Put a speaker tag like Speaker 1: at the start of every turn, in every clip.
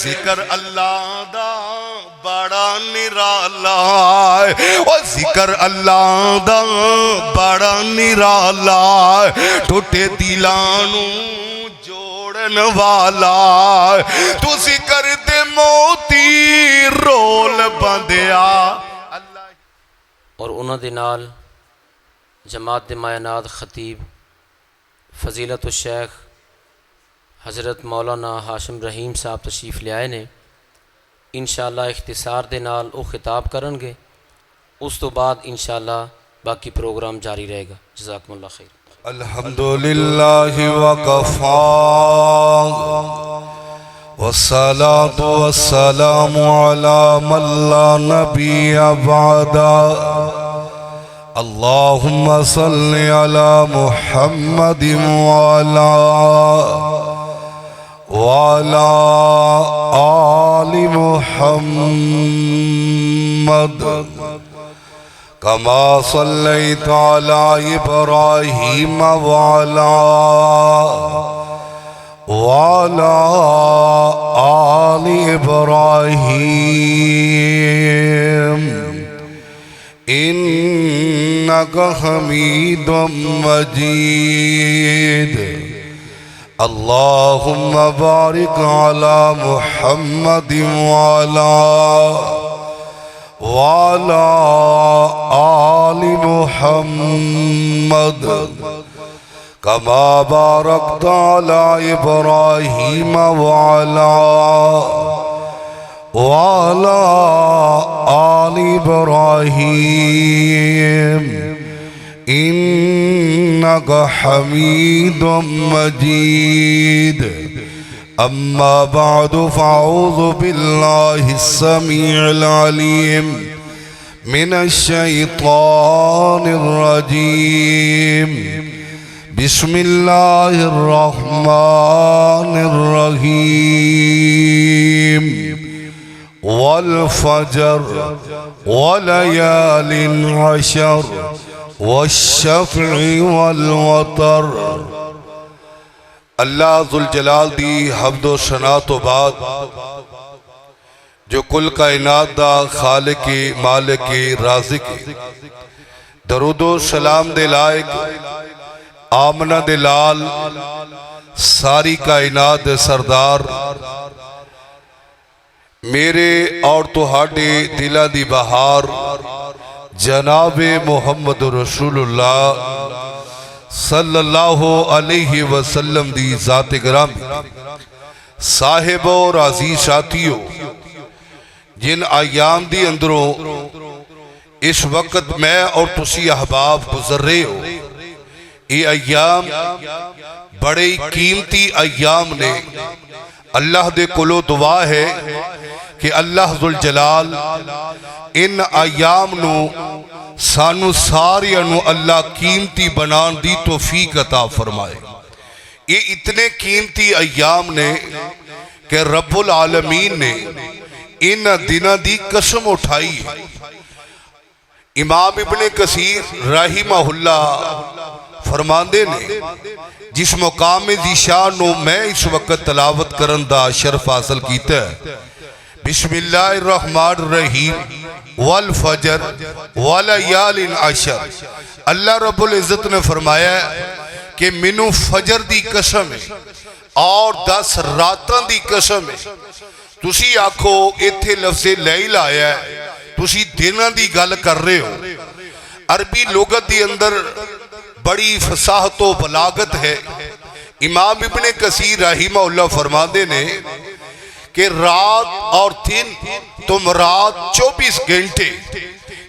Speaker 1: ذکر اللہ دا بڑا نرالا ہے، اور ذکر اللہ دا بڑا نرالا ہے، ٹوٹے دلانو جوڑن والا ہے، تو ذکر دے موتی رول بندیا۔
Speaker 2: اور انہوں دے نال جماعت مائنات خطیب فضیلت الشیخ حضرت مولانا ہاشم رحیم صاحب تشریف لے آئے نے، انشاءاللہ اختصار دے نال وہ خطاب کرن گے، اس تو بعد انشاءاللہ باقی پروگرام جاری رہے گا۔ جزاکم اللہ خیر۔
Speaker 1: الحمدللہ وکفا والصلاة والسلام على من لا نبي بعد اللهم صل على محمد وعلى آل محمد كما صليت على إبراهيم وعلى آل إبراهيم إنك حميد مجيد اللهم بارك على محمد وعلى آل محمد كما باركت على إبراهيم وعلى آل إبراهيم إنك حميد مجيد أما بعد فأعوذ بالله السميع العليم من الشيطان الرجيم بسم الله الرحمن الرحيم والفجر وليال عشر والشفع والوتر۔ اللہ ذوالجلال دی حمد و ثنا تو بعد جو کل کائنات دا خالق مالک رازق درود و سلام دے لائق آمنہ دے لال ساری کائنات دے سردار میرے اور تہاڈے دلہ دی بہار جناب محمد رسول اللہ صلی اللہ علیہ وسلم دی ذات گرامی صاحب اور عزیز ساتھیوں، جن ایام دی اندروں اس وقت میں اور تسی احباب گزر رہے ہو، یہ ایام بڑے قیمتی ایام نے۔ اللہ دے کولو دعا ہے کہ اللہ ذوالجلال ان ایام نو سانو ساریاں نو اللہ قیمتی بنان دی توفیق عطا فرمائے۔ یہ اتنے قیمتی ایام نے کہ رب العالمین نے ان دنوں دی قسم اٹھائی ہے۔ امام ابن کثیر رحمہ اللہ فرماندے نے جس مقام ذیشان نو میں اس وقت تلاوت کرن دا شرف حاصل کیتا ہے، بسم اللہ الرحمن الرحیم والفجر ولیال عشر۔ اللہ رب العزت نے فرمایا کہ منو فجر دی قسم ہے اور 10 راتاں دی قسم ہے۔ تسی آکھو ایتھے لفظ لیل آیا ہے، تسی دنوں دی گل کر رہے ہو۔ عربی لغت دی اندر بڑی فصاحت و بلاغت ہے۔ امام ابن کثیر رحمہ اللہ فرماندے نے کہ رات اور دن تم رات 24 گھنٹے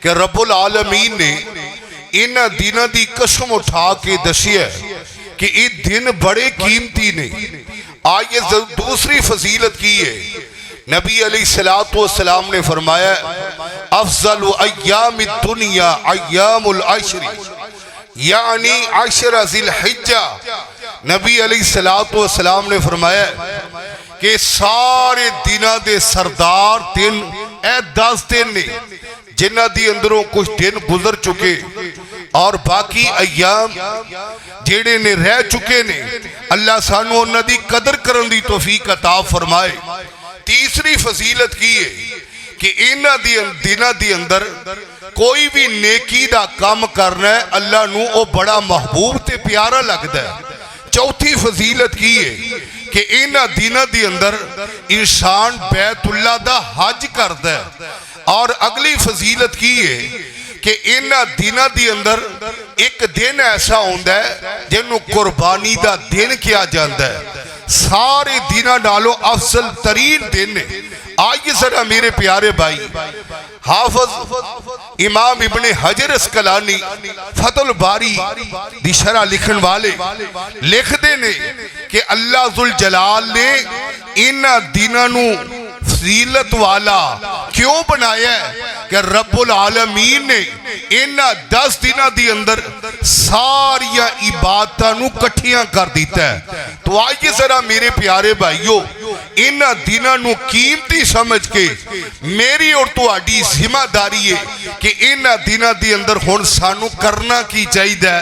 Speaker 1: کہ رب العالمین نے ان دنوں دی قسم اٹھا کے دسی ہے کہ یہ دن بڑے قیمتی نے۔ آئیے دوسری فضیلت کی ہے، نبی علیہ السلام نے فرمایا افضل ایام الدنیا ایام العشر، یعنی 10 ذی الحجہ۔ نبی علیہ السلام نے فرمایا کہ سارے دنوں دے سردار دن 10 دن نے جنہ دی اندروں کچھ دن گزر چکے اور باقی ایام جیڑے نے رہ چکے نے، اللہ سانو انہ دی قدر کرن دی توفیق عطا فرمائے۔ تیسری فضیلت کی ہے کہ انہاں دی دناں دی اندر کوئی بھی نیکی دا کام کرنا ہے اللہ نو او بڑا محبوب تے پیارا لگتا ہے۔ چوتھی فضیلت کی ہے کہ انہاں دناں دی اندر انسان بیت اللہ دا حج کرتا ہے۔ اور اگلی فضیلت کی ہے کہ انہاں دناں دی اندر ایک دن ایسا ہوندہ ہے جنہوں قربانی دا دن کیا جاندہ ہے، سارے دناں نالوں افضل ترین دن ہے۔ آئیے ذرا میرے پیارے بھائی، حافظ امام ابن حجر اسقلانی فتح الباری دی شرح لکھن والے لکھ دینے کہ اللہ ذوالجلال نے انہاں دنانو فضیلت والا کیوں بنایا ہے کہ رب العالمین نے انہاں 10 دنوں دی اندر ساریاں عبادتاں نو کٹھیاں کر دیتا ہے۔ تو آئیے ذرا میرے پیارے بھائیو انہاں دنوں نو قیمتی سمجھ کے میری اور تہاڈی ذمہ داری ہے کہ انہاں دنوں دی اندر ہن سانو کرنا کی چاہیے۔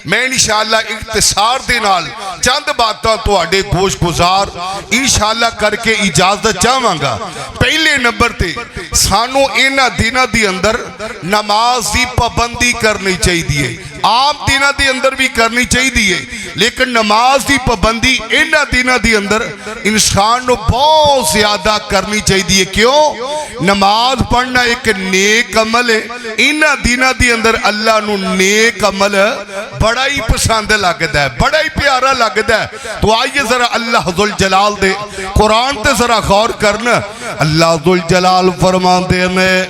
Speaker 1: میں انشاءاللہ اختصار دے نال چند باتاں تہاڈے گوش گزار انشاءاللہ کر کے اجازت چاہواں گا۔ پہلے نمبر تے سانو انہاں دنوں دی اندر نماز دی پابندی کرنی چاہیے، عام دنوں دی اندر بھی کرنی چاہیے، لیکن نماز دی پابندی انہاں دنوں دی اندر انسان نو بہت زیادہ کرنی چاہیے۔ کیوں؟ نماز پڑھنا ایک نیک عمل ہے، انہاں دنوں دی اندر اللہ نو نیک عمل بڑا ہی پسند لگتا ہے، بڑا ہی پیارا لگتا ہے۔ تو آئیے ذرا اللہ ذوالجلال دے قرآن تے ذرا غور کرنا۔ اللہ ذوالجلال فرماتے ہیں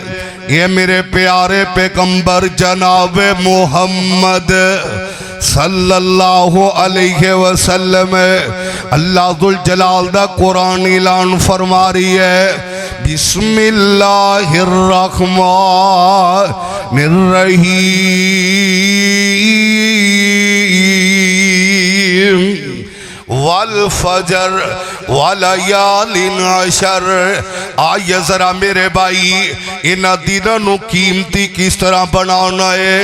Speaker 1: یہ میرے پیارے پیغمبر جناب محمد صلی اللہ علیہ وسلم، اللہ ذوالجلال دا قرآن اعلان فرما رہی ہے بسم اللہ الرحمن الرحیم والفجر ولیال عشر۔ آئیے ذرا میرے بھائی انہاں دنوں نو قیمتی کس طرح بنانا ہے۔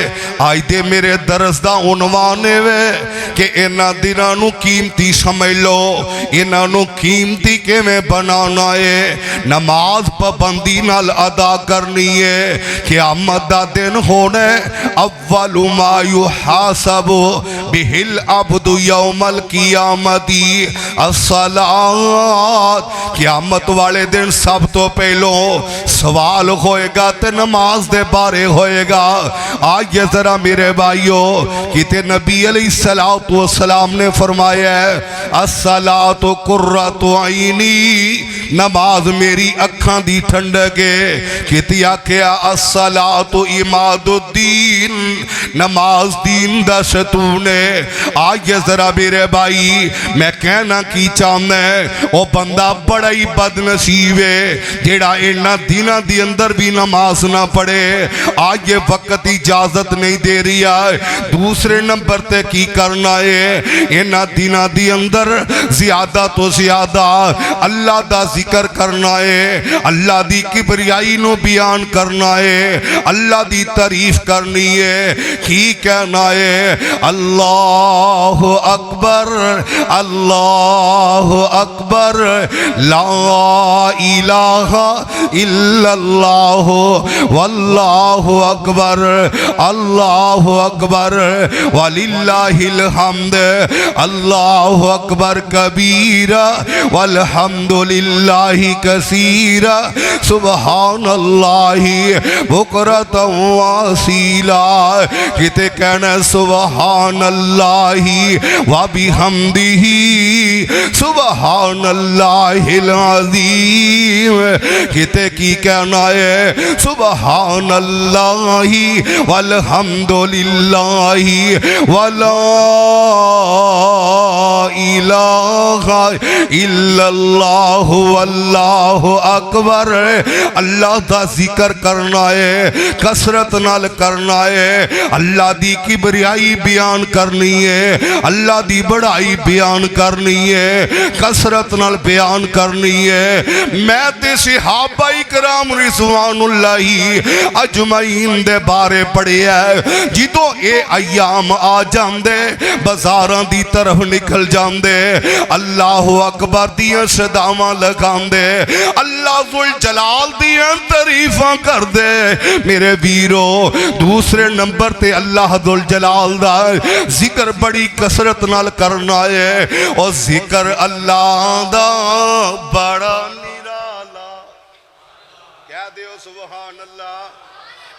Speaker 1: آئی دے میرے درس دا عنوان ہے کہ انہاں دنوں نو قیمتی سمجھ لو، انہاں نو قیمتی کے میں بنانا ہے، نماز پابندی نال ادا کرنی ہے۔ قیامت دا دن ہونے اول ما یحاسب بہ العبد یوم القیامت الصلاۃ۔ قیامت والے دن سب تو پہلو سوال ہوئے گا تے نماز دے بارے ہوئے گا۔ آئیے ذرا میرے بھائیو کتے نبی علیہ السلام نے فرمایا ہے الصلاۃ قرۃ عینی، نماز میری اکھاں دی ٹھنڈک ہے۔ کتے آکھیا الصلاۃ عماد الدین، نماز دین دا ستون ہے۔ آئیے ذرا میرے بھائی میں کہنا کی چاہنا ہے او بندہ بڑا ہی بد نصیب ہے جیڑا انہاں دنوں دی اندر بھی نماز نہ پڑھے۔ آئیے وقت اجازت نہیں دے رہی ہے۔ دوسرے نمبر تے کی کرنا ہے انہاں دنوں دی اندر زیادہ تو زیادہ اللہ دا ذکر کرنا ہے، اللہ دی کبریائی نو بیان کرنا ہے، اللہ دی تعریف کرنی ہے۔ کی کہنا ہے اللہ اکبر اللہ اکبر لا الہ الا اللہ واللہ اکبر اللہ اکبر وللہ الحمد اللہ اکبر کبیرہ والحمدللہ کثیرہ سبحان اللہ بکرۃ واصیلا۔ کتے کہنا سبحان اللہ وبحمدہ سبحان اللہ العظیم۔ کتے کی کہنا ہے سبحان اللہ والحمدللہ ولا الہ الا اللہ واللہ اکبر۔ اللہ دا ذکر کرنا ہے، کثرت نال کرنا ہے، اللہ دی کبریائی بیان کرنا کرنی ہے، اللہ دی بڑائی بیان کرنی ہے، کثرت نال بیان کرنی ہے۔ میں تے صحابہ کرام رضوان اللہ اجمعین دے بارے پڑھے ہے، جدوں اے ایام آ جاندے بازاراں دی طرف نکل جاندے، اللہ اکبر دیاں صداواں لگاندے، اللہ ذوالجلال دیاں تعریفاں کر دے۔ میرے ویرو دوسرے نمبر تے اللہ ذوالجلال دا ذکر بڑی کثرت نال کرنا ہے، اور ذکر اللہ دا بڑا نرالا۔ کہہ دیو سبحان اللہ،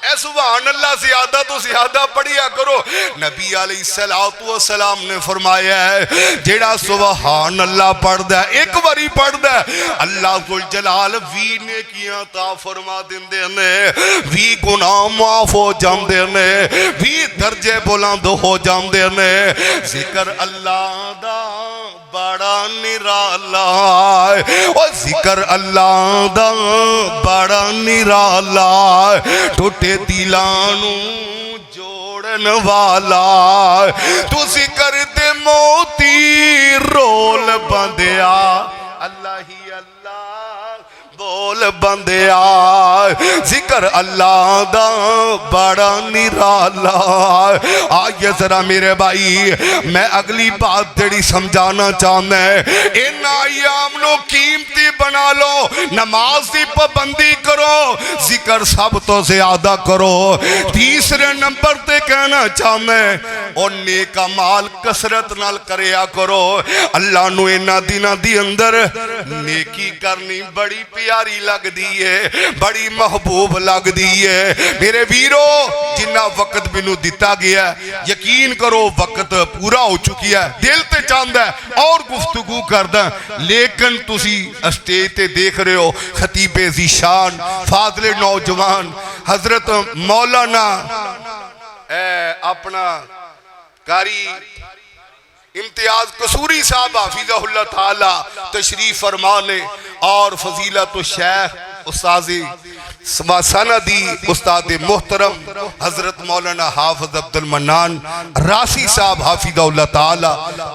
Speaker 1: اے سبحان اللہ زیادہ تو زیادہ پڑھیا کرو۔ نبی علیہ السلام نے فرمایا ہے جیڑا سبحان اللہ پڑھ دا ہے، ایک باری پڑھ دا ہے، اللہ ذوالجلال وی نیکیاں عطا فرما دیندے نے، وی گناہ معاف ہو جاندے نے، وی درجے بلند ہو جاندے نے۔ ذکر اللہ دا بڑا نرالا ہے، اور ذکر اللہ دا بڑا نرالا ہے، ٹوٹے دلانو جوڑن والا، تو ذکر دے موتی رول بندیا، اللہ ہی اللہ بول بندیا، ذکر اللہ دا بڑا نرالا۔ آئیے ذرا میرے بھائی میں اگلی بات تیری سمجھانا چاہتا ہے، ان ایام نو قیمتی بنا لو، نماز دی پابندی کرو، ذکر سب تو زیادہ کرو۔ تیسرے نمبر تے کہنا چاہتا ہے اور نیک اعمال کثرت نال کریا کرو۔ اللہ نو انہاں دناں دی اندر نیکی کرنی بڑی پیاری لگ دی ہے، بڑی محبوب لگ دی ہے۔ میرے ویرو جنہ وقت بینو دیتا گیا ہے، یقین کرو وقت پورا ہو چکی ہے، دل تے چاہتا ہے اور گفتگو کردہ، لیکن تسی اسٹیج تے دیکھ رہے ہو خطیب ذیشان فاضل نوجوان حضرت مولانا اپنا قاری امتیاز قصوری صاحب حافظہ اللہ تعالی تشریف فرمانے، اور فضیلت الشیخ استاذ سندی استاد محترم حضرت مولانا حافظ عبد المنان راسی صاحب حافظہ اللہ تعالی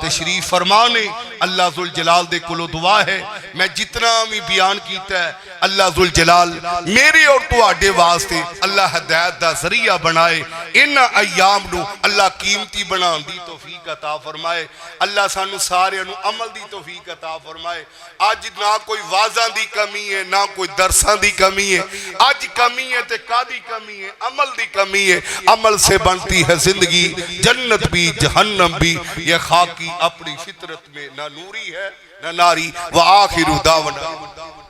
Speaker 1: تشریف فرمانے۔ اللہ ذوالجلال دے کلو دعا ہے میں جتنا بھی بیان کیتا ہے اللہ ذوالجلال میرے اور تو آڈے واسطے اللہ ہدایت دا ذریعہ بنائے، ان ایام نو اللہ قیمتی بنان دی توفیق عطا فرمائے، اللہ سانو سارے نو عمل دی توفیق عطا فرمائے۔ آج نہ کوئی واضح دی کمی ہے، نہ کوئی درساں دی کمی ہے، آج کمی ہے تے قادی کمی ہے، عمل دی کمی ہے۔ عمل سے بنتی ہے زندگی، جنت بھی جہنم بھی، یہ خاکی اپنی فطرت میں نہ نوری ہے نہ ناری۔ وآخر دعوانا